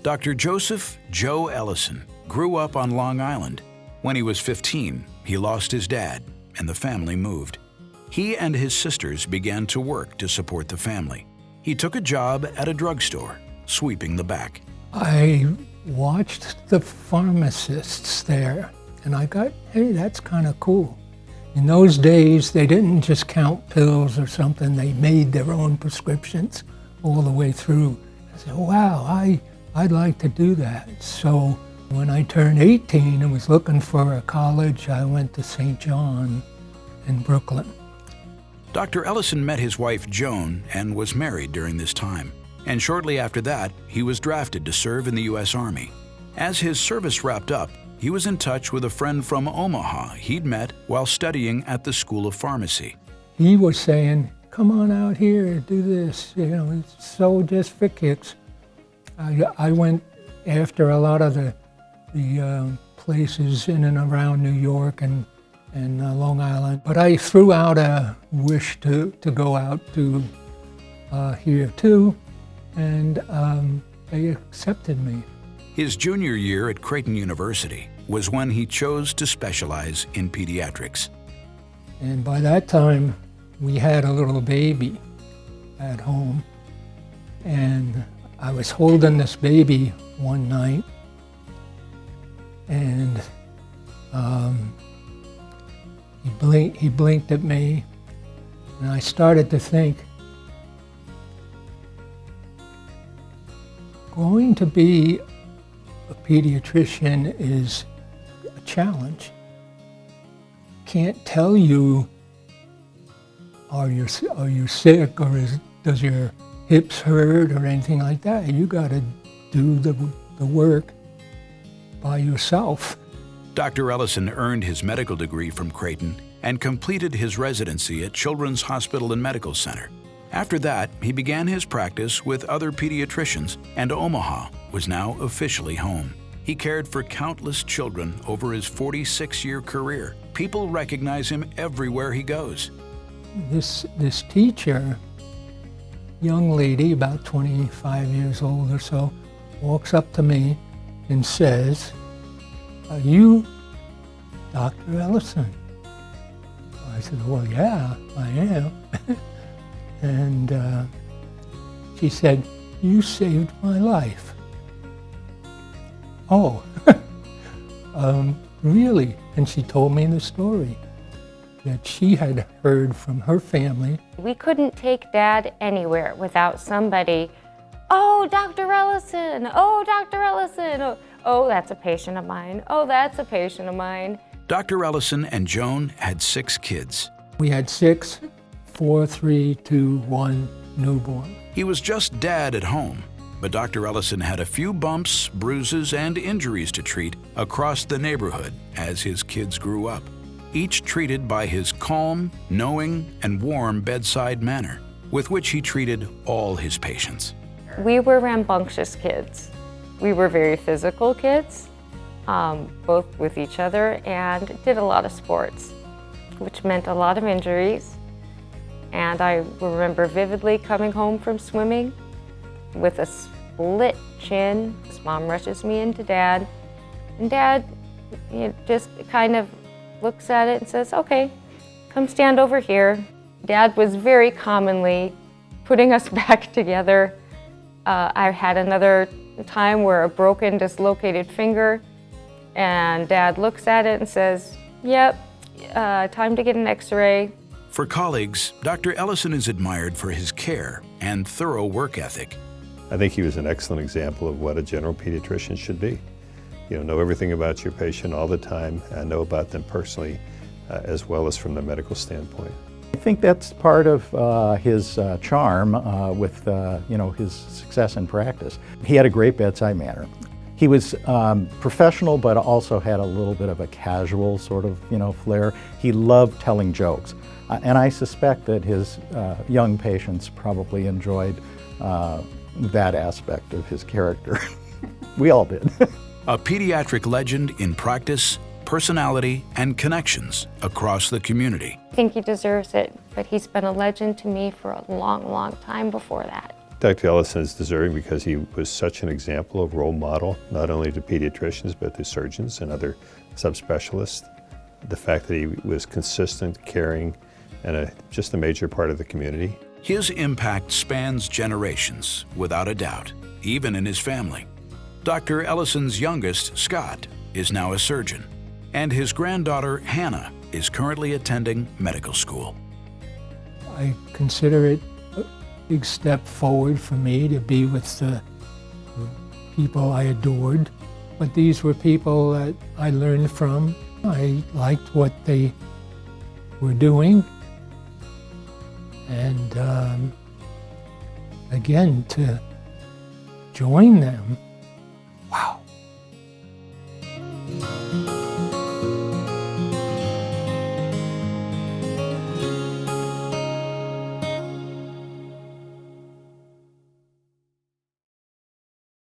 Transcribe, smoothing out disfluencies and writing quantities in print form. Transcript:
Dr. Joseph Joe Ellison grew up on Long Island. When he was 15, he lost his dad, and the family moved. He and his sisters began to work to support the family. He took a job at a drugstore, sweeping the back. I watched the pharmacists there, and I got, hey, that's kind of cool. In those days, they didn't just count pills or something. They made their own prescriptions all the way through. I said, wow, I'd like to do that. So when I turned 18 and was looking for a college, I went to St. John in Brooklyn. Dr. Ellison met his wife, Joan, and was married during this time. And shortly after that, he was drafted to serve in the U.S. Army. As his service wrapped up, he was in touch with a friend from Omaha he'd met while studying at the School of Pharmacy. He was saying, come on out here, do this, it's so just for kicks. I went after a lot of the places in and around New York and Long Island, but I threw out a wish to go out to here too, and they accepted me. His junior year at Creighton University was when he chose to specialize in pediatrics. And by that time, we had a little baby at home, and I was holding this baby one night, and he blinked at me, and I started to think, going to be a pediatrician is a challenge. Can't tell you, are you sick, or does your hips hurt, or anything like that. You got to do the work by yourself. Dr. Ellison earned his medical degree from Creighton and completed his residency at Children's Hospital and Medical Center. After that, he began his practice with other pediatricians, and Omaha was now officially home. He cared for countless children over his 46-year career. People recognize him everywhere he goes. This teacher, young lady, about 25 years old or so, walks up to me and says, "Are you Dr. Ellison?" I said, "Well, yeah, I am." And she said, "You saved my life." "Oh, really?" And she told me the story that she had heard from her family. We couldn't take Dad anywhere without somebody, "Oh, Dr. Ellison, oh, Dr. Ellison, oh, that's a patient of mine, oh, that's a patient of mine." Dr. Ellison and Joan had 6 kids. We had 6, 4, 3, 2, 1 newborn. He was just dad at home, but Dr. Ellison had a few bumps, bruises, and injuries to treat across the neighborhood as his kids grew up, each treated by his calm, knowing, and warm bedside manner, with which he treated all his patients. We were rambunctious kids. We were very physical kids, both with each other, and did a lot of sports, which meant a lot of injuries. And I remember vividly coming home from swimming with a split chin. His mom rushes me into Dad, and Dad just kind of looks at it and says, "Okay, come stand over here." Dad was very commonly putting us back together. I had another time where a broken, dislocated finger, and Dad looks at it and says, "Yep, time to get an x-ray." For colleagues, Dr. Ellison is admired for his care and thorough work ethic. I think he was an excellent example of what a general pediatrician should be. Know everything about your patient all the time, and know about them personally, as well as from the medical standpoint. I think that's part of his charm with his success in practice. He had a great bedside manner. He was professional, but also had a little bit of a casual sort of flair. He loved telling jokes, and I suspect that his young patients probably enjoyed that aspect of his character. We all did. A pediatric legend in practice, personality, and connections across the community. I think he deserves it, but he's been a legend to me for a long, long time before that. Dr. Ellison is deserving because he was such an example of role model, not only to pediatricians, but to surgeons and other subspecialists. The fact that he was consistent, caring, and just a major part of the community. His impact spans generations, without a doubt, even in his family. Dr. Ellison's youngest, Scott, is now a surgeon, and his granddaughter, Hannah, is currently attending medical school. I consider it a big step forward for me to be with the people I adored, but these were people that I learned from. I liked what they were doing, and again, to join them